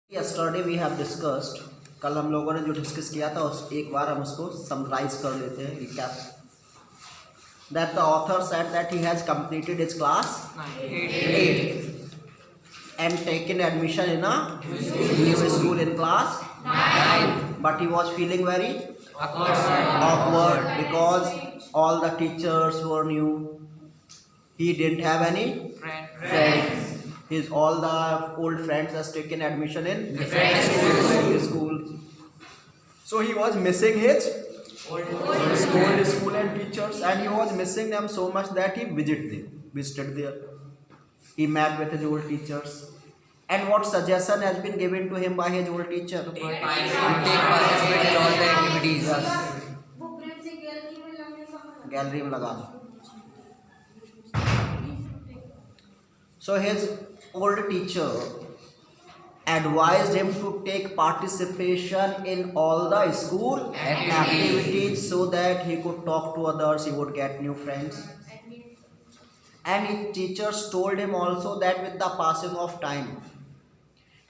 Yesterday we have discussed, कल हम लोगों ने जो डिस्कस किया था उस एक बार हम उसको समराइज कर लेते हैं, recap. That the author said that he has completed his class 8 and taken admission in a new school in class 9, but he was feeling very awkward because all the teachers were new. He didn't have any friends. His all the old friends has taken admission in different schools. So he was missing his old school and teachers, and he was missing them so much that he visited there. He met with his old teachers. And what suggestion has been given to him by his old teacher? Take participate in all the activities. Gallery में लगा दो. So his old teacher advised him to take participation in all the school activities so that he could talk to others, he would get new friends. And his teachers told him also that with the passing of time,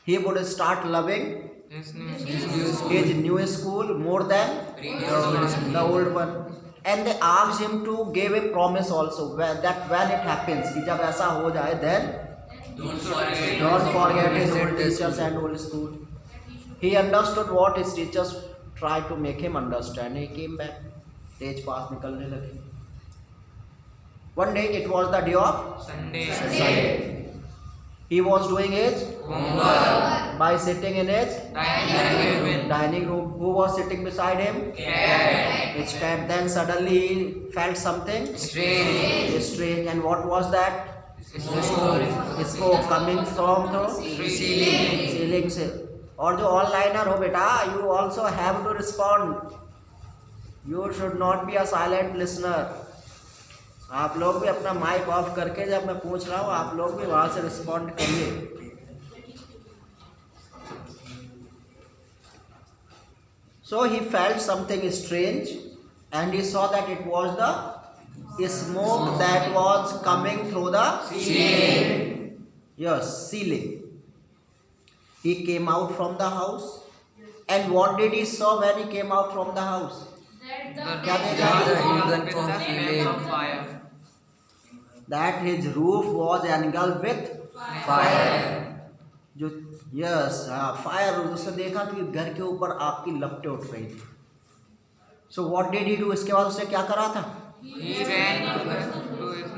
he would start loving his new school more than the old one. And they asked him to give a promise also that when it happens, कि जब ऐसा हो जाए, then don't forget his old teachers and old school. He understood what his teachers tried to make him understand. He came back. तेज पास निकलने लगे. One day it was the day of Sunday. He was doing his homework by sitting in his dining room. Who was sitting beside him? His cat. Then suddenly he felt something strange. And what was that? Smoke coming from the ceiling से. और जो one-liner हो बेटा, you also have to respond. You should not be a silent listener. आप लोग भी अपना mic off करके जब मैं पूछ रहा हूँ, आप लोग भी वहाँ से रिस्पॉन्ड करिए. So he felt something strange and he saw that it was the smoke that was coming through the ceiling. Yes, ceiling. He came out from the house, and what did he saw when he came out from the house? That his roof was engulfed with fire. जो yes fire, उसने देखा कि घर के ऊपर आग की लपटें उठ रही थी. So what did he do? इसके बाद उसने क्या करा था?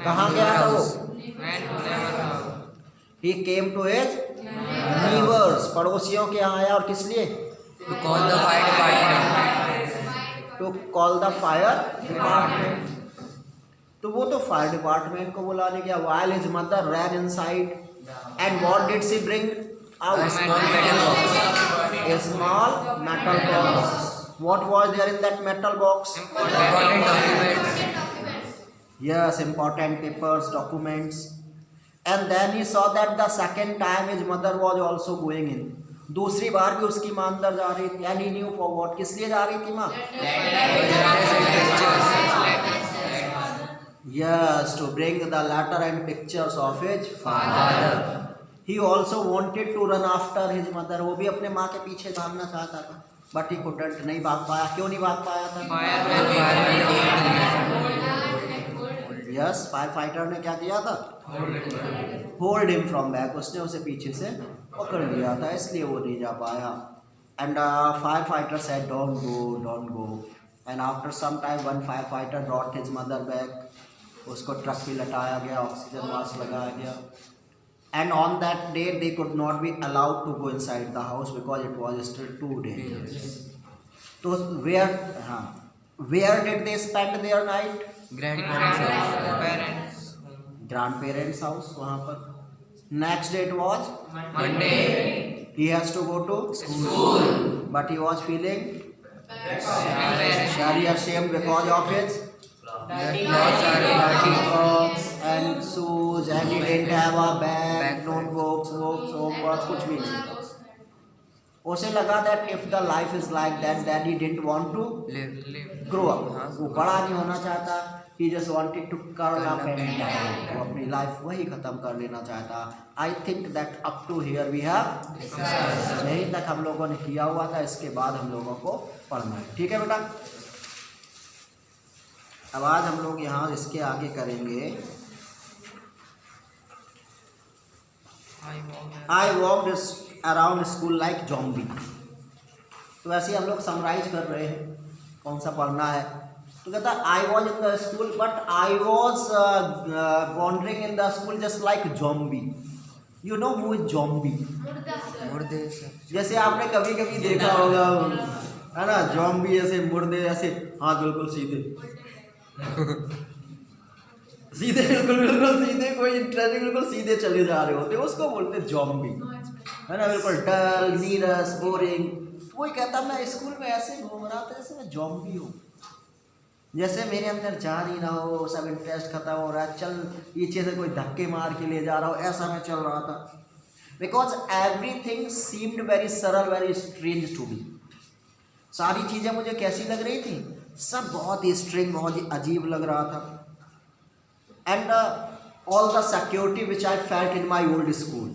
कहाँ गया था वो? He came to his neighbors, पड़ोसियों के यहाँ आया. और किस लिए? To call the fire department. To call the fire department. तो वो तो फायर डिपार्टमेंट को बुलाने गया. While his mother ran inside, and what did she bring out? A small metal box. A small metal box. What was there in that metal box? Important documents. Yes, important papers, documents. And then he saw that the second time his mother was also going in. दूसरी बार भी उसकी माँ अंदर जा रही थी. And he knew for what? किस लिए जा रही थी माँ? Yes, to bring the letter and pictures of his father. He also wanted to run after his mother. वो भी अपने माँ के पीछे भागना चाहता था. But he couldn't. नहीं भाग पाया. क्यों नहीं भाग पाया था? Yes, फायर फाइटर ने क्या किया था? Hold him from back. उसने उसे पीछे से पकड़ लिया था, इसलिए वो नहीं जा पाया. And firefighter said, don't go. And after some time, one firefighter brought his mother back. उसको ट्रक पे लटाया गया, ऑक्सीजन मास्क लगाया गया. And on that day, they could not be allowed to go inside the house because it was still too dangerous. So where did they spend their night? Grandparents' house. वहाँ पर. Next day it was Monday. He has to go to school, but he was feeling very ashamed because of his clothes and shoes, and he didn't have a bag, notebooks, homework, कुछ भी नहीं. उसे लगा that if the life is like that, then he didn't want to grow up. वो बड़ा नहीं होना चाहता. he just wanted to curl up and die. वो अपनी लाइफ वही ख़त्म कर लेना चाहता. I think that up to here we have तक हम लोगों ने किया हुआ था, इसके बाद हम लोगों को पढ़ना है। ठीक है बेटा, अब आज हम लोग यहाँ इसके आगे करेंगे I walked around school like zombie. तो ऐसे ही हम लोग समराइज कर रहे हैं कौन सा पढ़ना है। तो कहता है I was in the school but I was wandering in the school just like zombie. You know who is zombie? मुर्दे से। जैसे आपने कभी कभी देखा होगा, है ना, ज़ॉम्बी ऐसे मुर्दे ऐसे हाथ बिल्कुल सीधे सीधे बिल्कुल सीधे, कोई ट्रेनिंग बिल्कुल सीधे चले जा रहे होते, उसको बोलते ज़ॉम्बी, है ना, बिल्कुल डल, नीरस, बोरिंग। कोई कहता मैं स्कूल में ऐसे घूम रहा था जैसे मैं ज़ॉम्बी हूँ, जैसे मेरे अंदर जान ही ना हो, सब इंटरेस्ट खत्म हो रहा है, चल पीछे से कोई धक्के मार के ले जा रहा हो, ऐसा मैं चल रहा था। बिकॉज एवरीथिंग सीम्ड वेरी सरल, वेरी स्ट्रेंज टू मी। सारी चीज़ें मुझे कैसी लग रही थी? सब बहुत ही स्ट्रेंज, बहुत ही अजीब लग रहा था। And all the security which I felt in my old school,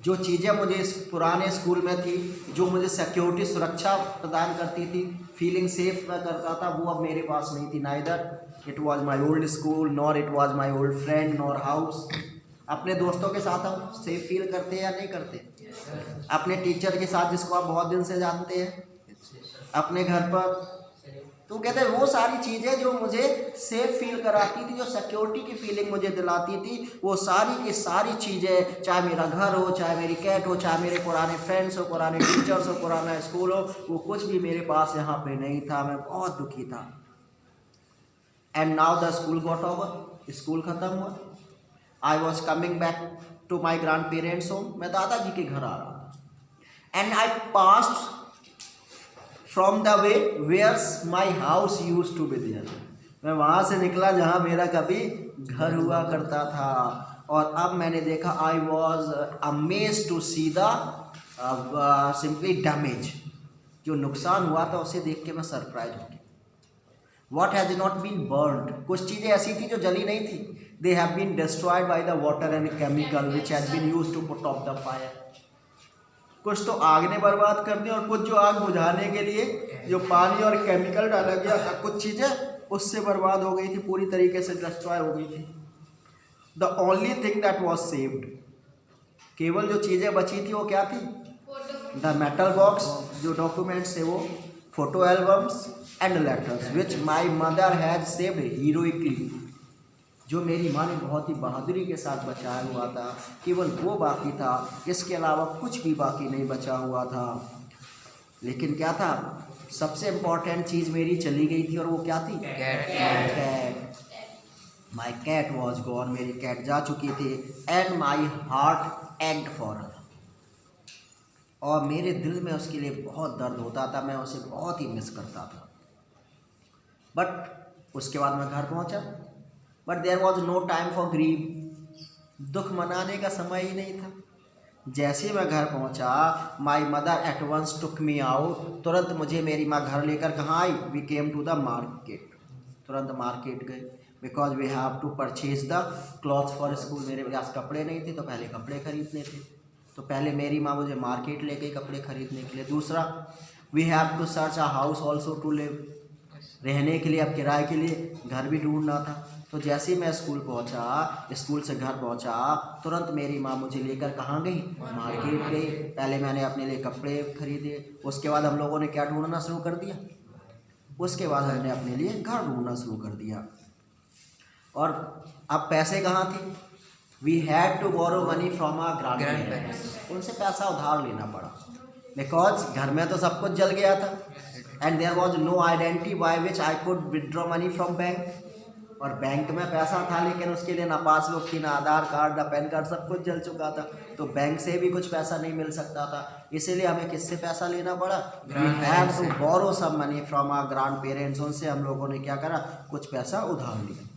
जो चीज़ें मुझे इस पुराने स्कूल में थी, जो मुझे सिक्योरिटी, सुरक्षा प्रदान करती थी, फीलिंग सेफ मैं करता था, वो अब मेरे पास नहीं थी। Neither it was my old school nor it was my old friend nor house. अपने दोस्तों के साथ हम सेफ फील करते हैं या नहीं करते? अपने टीचर के साथ जिसको आप बहुत दिन से जानते हैं, अपने घर पर। तो कहते हैं वो सारी चीज़ें जो मुझे सेफ फील कराती थी, जो सिक्योरिटी की फीलिंग मुझे दिलाती थी, वो सारी की सारी चीज़ें, चाहे मेरा घर हो, चाहे मेरी कैट हो, चाहे मेरे पुराने फ्रेंड्स हो, पुराने टीचर्स हो, पुराना स्कूल हो, वो कुछ भी मेरे पास यहाँ पे नहीं था। मैं बहुत दुखी था। And now the school got over, school ख़त्म हुआ। I was coming back to my grandparents home, मैं दादाजी के घर आ रहा था। And I passed from the way where's my house used to be there, मैं वहाँ से निकला जहाँ मेरा कभी घर हुआ करता था। और अब मैंने देखा I was amazed to see the simply damage, जो नुकसान हुआ था उसे देख के मैं सरप्राइज हो गया। What has not been burned, कुछ चीज़ें ऐसी थी जो जली नहीं थी। They have been destroyed by the water and chemical which has been used to put off the fire. कुछ तो आग ने बर्बाद कर दी, और कुछ जो आग बुझाने के लिए जो पानी और केमिकल डाला गया था, कुछ चीज़ें उससे बर्बाद हो गई थी, पूरी तरीके से डिस्ट्रॉय हो गई थी। The only thing that was saved, केवल जो चीज़ें बची थी वो क्या थी? द मेटल बॉक्स, जो डॉक्यूमेंट्स थे वो, photo albums and letters which my mother has saved heroically, जो मेरी माँ ने बहुत ही बहादुरी के साथ बचाया हुआ था। केवल वो बाकी था, इसके अलावा कुछ भी बाकी नहीं बचा हुआ था। लेकिन क्या था? सबसे इम्पॉर्टेंट चीज़ मेरी चली गई थी, और वो क्या थी? Cat. My cat was gone, मेरी कैट जा चुकी थी। And my heart ached for her, और मेरे दिल में उसके लिए बहुत दर्द होता था, मैं उसे बहुत ही मिस करता था। बट उसके बाद मैं घर पहुंचा, but there was no time for grieve, दुख मनाने का समय ही नहीं था। जैसे मैं घर पहुंचा, my mother at once took me out, तुरंत मुझे मेरी माँ घर लेकर कहाँ आई? We came to the market, तुरंत मार्केट गए। Because we have to purchase the clothes for school, मेरे पास कपड़े नहीं थे तो पहले कपड़े खरीदने थे, तो पहले मेरी माँ मुझे मार्केट ले गई कपड़े खरीदने के लिए। दूसरा, we have to search a house also to live, रहने के लिए, अब किराए के लिए घर भी ढूंढना था। तो जैसे ही मैं स्कूल पहुंचा, स्कूल से घर पहुंचा, तुरंत मेरी माँ मुझे लेकर कहाँ गई? मार्केट गई। पहले मैंने अपने लिए कपड़े खरीदे, उसके बाद हम लोगों ने क्या ढूंढना शुरू कर दिया? उसके बाद हमने अपने लिए घर ढूंढना शुरू कर दिया। और अब पैसे कहाँ थे? We had to borrow money from our grandparents, उनसे पैसा उधार लेना पड़ा। बिकॉज घर में तो सब कुछ जल गया था, and there was no identity by which I could withdraw money from bank, और बैंक में पैसा था लेकिन उसके लिए ना पासबुक थी, ना आधार कार्ड, ना पैन कार्ड, सब कुछ जल चुका था। तो बैंक से भी कुछ पैसा नहीं मिल सकता था, इसीलिए हमें किससे पैसा लेना पड़ा? We have to borrow some money from our grandparents, उनसे हम लोगों ने क्या करा? कुछ पैसा उधार लिया।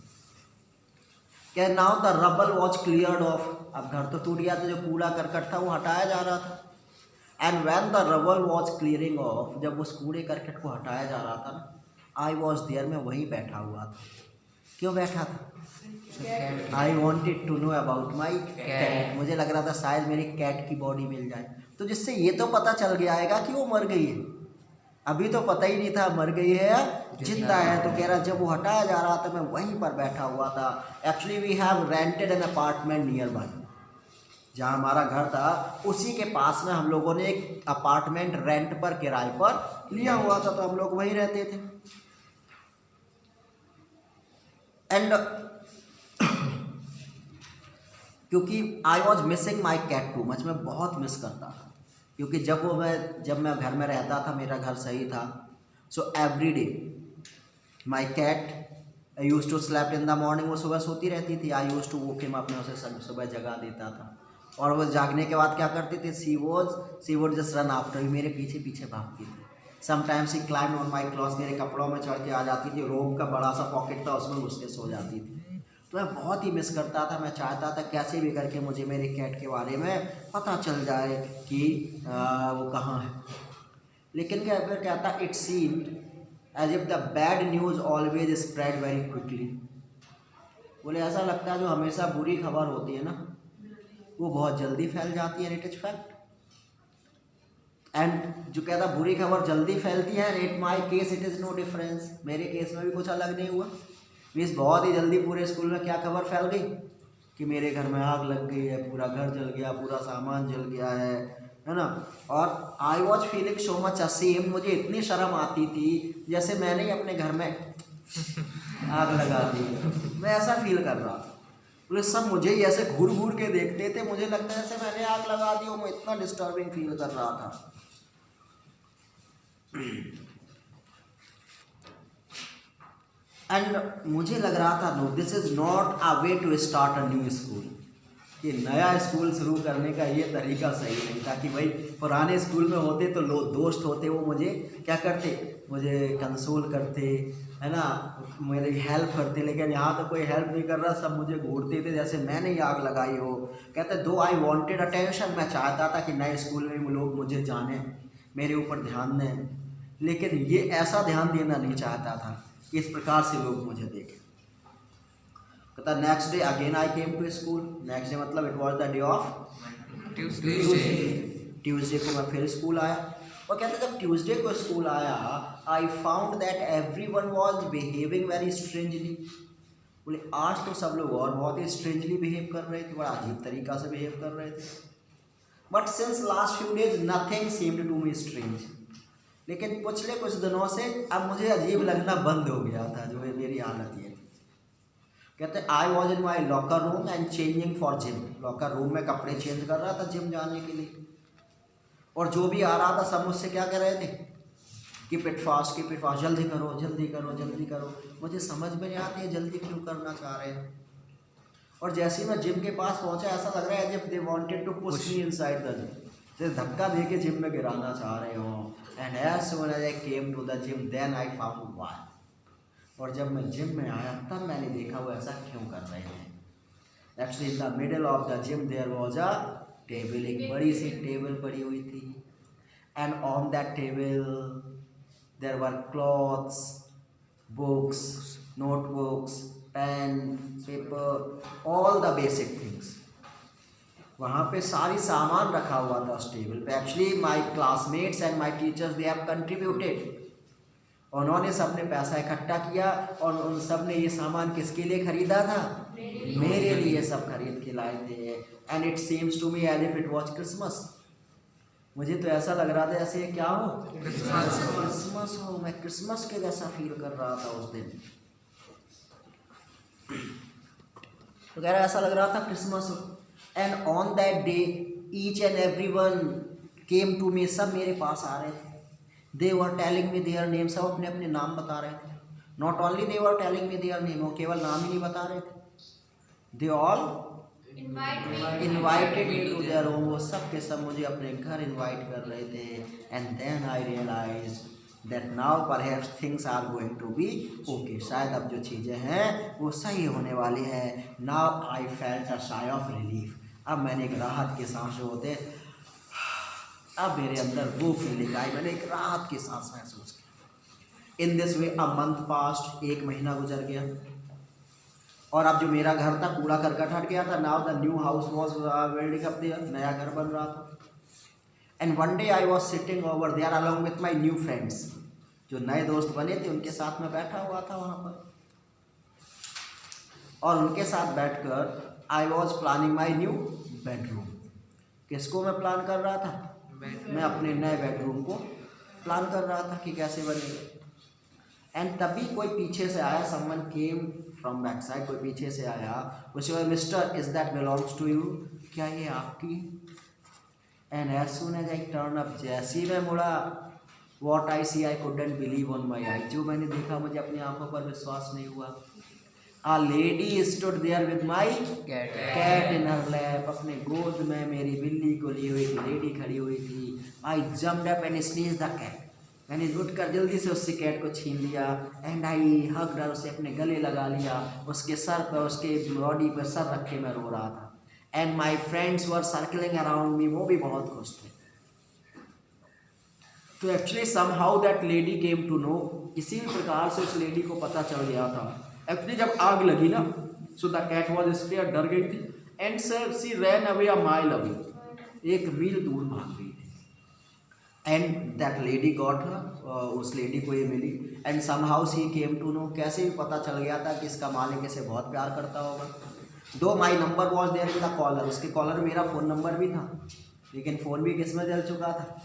क्या now the rubble was cleared off, अब घर तो टूट गया था, जो कूड़ा करकट था वो हटाया जा रहा था। And when the rubble was clearing off, जब उस कूड़े करकट को हटाया जा रहा था ना, आई वॉज देयर, मैं वहीं बैठा हुआ था। क्यों बैठा था? I wanted to know about my cat, मुझे लग रहा था शायद मेरी कैट की बॉडी मिल जाए। तो जिससे ये तो पता चल गया आएगा कि वो मर गई है। अभी तो पता ही नहीं था मर गई है या जिंदा है। तो कह रहा जब वो हटाया जा रहा था मैं वहीं पर बैठा हुआ था। Actually we have rented an apartment nearby, जहाँ हमारा घर था उसी के पास में हम लोगों ने एक अपार्टमेंट रेंट पर किराए पर लिया हुआ था, तो हम लोग वहीं रहते थे। एंड क्योंकि I was missing my cat too much, मैं बहुत मिस करता था, क्योंकि जब मैं घर में रहता था मेरा घर सही था। So every day my cat I used to sleep in the morning, वो सुबह सोती रहती थी। I used to woke him, अपने उसे सुबह जगा देता था, और वो जागने के बाद क्या करती थी, सी वोड जस्ट रन आफ्टर मी, मेरे पीछे पीछे भागती थी। Sometimes she climb on my cloth, मेरे कपड़ों में चढ़ के आ जाती थी। रोब का बड़ा सा पॉकेट था, उसमें घुस के सो जाती थी। तो मैं बहुत ही मिस करता था। मैं चाहता था कैसे भी करके मुझे मेरे कैट के बारे में पता चल जाए कि वो कहाँ है। लेकिन फिर कहता it seemed as if the bad news always spread very quickly. बोले ऐसा लगता है जो हमेशा बुरी खबर होती है ना वो बहुत जल्दी फैल जाती है। It is fact. एंड जो कहता बुरी खबर जल्दी फैलती है, it my case it is no difference, मेरे केस में भी कुछ अलग नहीं हुआ। मीन्स बहुत ही जल्दी पूरे स्कूल में क्या खबर फैल गई कि मेरे घर में आग लग गई है, पूरा घर जल गया, पूरा सामान जल गया है ना। और I was feeling so much ashamed, मुझे इतनी शर्म आती थी जैसे मैंने ही अपने घर में आग लगा दी। मैं ऐसा फील कर रहा था। बोले सब मुझे ही ऐसे घूर घूर के देखते थे, मुझे लगता है जैसे मैंने आग लगा दी हो। मैं इतना डिस्टर्बिंग फील कर रहा था। एंड मुझे लग रहा था no this is not a way to start a new school, कि नया स्कूल शुरू करने का ये तरीका सही नहीं था। कि भाई पुराने स्कूल में होते तो लोग दोस्त होते, वो मुझे क्या करते, मुझे कंसोल करते है ना, मेरी हेल्प करते। लेकिन यहाँ तो कोई हेल्प नहीं कर रहा, सब मुझे घूरते थे जैसे मैंने ही आग लगाई हो। कहते दो आई वॉन्टेड अटेंशन, मैं चाहता था कि नए स्कूल में लोग मुझे जाने, मेरे ऊपर ध्यान दें, लेकिन ये ऐसा ध्यान देना नहीं चाहता था कि इस प्रकार से लोग मुझे देखें। कहता next day again I came to school. Next day मतलब it was the day of Tuesday को मैं फिर स्कूल आया। और कहते जब ट्यूसडे को स्कूल आया I found that everyone was behaving very strangely. बोले आज तो सब लोग और बहुत ही स्ट्रेंजली बिहेव कर रहे थे, बड़ा अजीब तरीका से बिहेव कर रहे थे। But since last few days nothing seemed to me strange. लेकिन पिछले कुछ दिनों से अब मुझे अजीब लगना बंद हो गया था। जो है मेरी हालत ये थी। कहते आई was in my locker room and changing for gym. Locker room में कपड़े चेंज कर रहा था जिम जाने के लिए। और जो भी आ रहा था सब मुझसे क्या कह रहे थे, कीप इट फास्ट, जल्दी करो जल्दी करो जल्दी करो। मुझे समझ में नहीं आती है जल्दी क्यों करना चाह रहे हैं। और जैसे ही मैं जिम के पास पहुंचा ऐसा लग रहा है as if they wanted to push me inside the gym, जैसे धक्का दे के जिम में गिराना चाह रहे हो। And as soon as I came to the gym then I found why. और जब मैं जिम में आया तब मैंने देखा वो ऐसा क्यों कर रहे हैं। Actually in the middle of the gym there was a table, एक बड़ी सी टेबल पड़ी हुई थी। And on that table there were clothes, books, notebooks, pen, paper, all the basic things. वहाँ पे सारी सामान रखा हुआ था उस टेबल पे। Actually my classmates and my teachers they have contributed. उन्होंने सबने पैसा इकट्ठा किया और उन सब ने ये सामान किसके लिए खरीदा था, मेरे लिए सब खरीद के लाए थे। And it seems to me as if it was Christmas. मुझे तो ऐसा लग रहा था जैसे क्या हो, क्रिसमस हो। मैं क्रिसमस के जैसा फील कर रहा था उस दिन। तो कह रहा ऐसा लग रहा था क्रिसमस हो। And on that day each and every one came to me, सब मेरे पास आ रहे थे। They were telling me their name, सब अपने अपने नाम बता रहे थे। Not only they were telling me their name, वो केवल नाम ही नहीं बता रहे थे, they all invited me to their home. वो सब के सब मुझे अपने घर इनवाइट कर रहे थे। And then I realize that now perhaps things are going to be okay. शायद अब जो चीज़ें हैं वो सही होने वाली हैं। Now I felt a sigh of relief. अब मैंने एक राहत के सांस जो होते, अब मेरे अंदर वो फीलिंग आई, मैंने एक राहत की सांस महसूस की। In this way a month past, एक महीना गुजर गया। और अब जो मेरा घर था कूड़ा करकट हट गया था। Now the new house was building up there, नया घर बन रहा था। And one day I was sitting over there along with my new friends, जो नए दोस्त बने थे उनके साथ में बैठा हुआ था वहाँ पर, और उनके साथ बैठकर I was planning my new bedroom. किसको मैं प्लान कर रहा था? मैं अपने नए बेडरूम को प्लान कर रहा था कि कैसे बनेगा। एंड तभी कोई पीछे से आया, someone came from back side, कोई पीछे से आया, उसके बाद mister is that belongs to you, क्या ये आपकी? And as soon as I turn up, जैसे ही मैं मुड़ा, what I see I couldn't believe on my eye, जो मैंने देखा मुझे अपनी आंखों पर विश्वास नहीं हुआ। A lady stood there with my cat in her lap, अपने गोद में मेरी बिल्ली को ली हुई थी लेडी खड़ी हुई थी। I jumped up and sneezed the cat, मैंने उठकर जल्दी से उससे कैट को छीन लिया। एंड आई हग्ड her, उसे अपने गले लगा लिया, उसके सर पर, उसके बॉडी पर सर रख के मैं रो रहा था। And my friends were circling around me, वो भी बहुत खुश थे। तो actually somehow that lady came to know, किसी भी प्रकार से उस लेडी को पता चल गया था। एक्चुअली जब आग लगी ना, so the cat was scared, डर गई थी, and she ran away a mile away, एक मील दूर भाग गई थी। And that lady got her, उस लेडी को ये मिली। And somehow she came to know, कैसे भी पता चल गया था कि इसका मालिक इसे बहुत प्यार करता होगा। Though my number was there in the collar, उसके कॉलर में मेरा फ़ोन नंबर भी था, लेकिन फ़ोन भी किस में जल चुका था,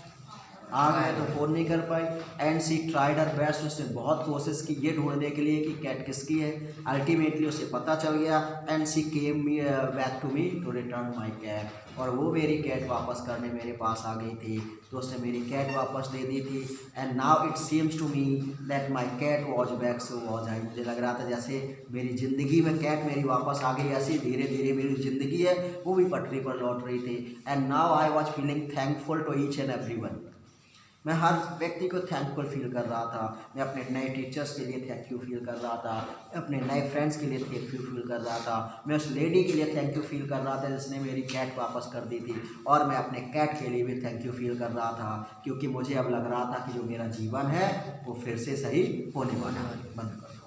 आग में, तो फ़ोन नहीं कर पाई। And she tried her best, उसने बहुत कोशिश की ये ढूंढने के लिए कि कैट किसकी है। अल्टीमेटली उसे पता चल गया। And she came me back to me to return my cat, और वो मेरी कैट वापस करने मेरे पास आ गई थी, तो उसने मेरी कैट वापस दे दी थी। And now it seems to me that my cat was back, so was I, मुझे लग रहा था जैसे मेरी ज़िंदगी में कैट मेरी वापस आ गई, ऐसी धीरे धीरे मेरी ज़िंदगी है वो भी पटरी पर लौट रही थी। And now I was feeling thankful to each and every one, मैं हर व्यक्ति को थैंकफुल फील कर रहा था। मैं अपने नए टीचर्स के लिए थैंक यू फील कर रहा था, अपने नए फ्रेंड्स के लिए थैंक यू फील कर रहा था, मैं उस लेडी के लिए थैंक यू फील कर रहा था जिसने मेरी कैट वापस कर दी थी, और मैं अपने कैट के लिए भी थैंक यू फील कर रहा था, क्योंकि मुझे अब लग रहा था कि जो मेरा जीवन है वो फिर से सही होने वाला है। बंद करो।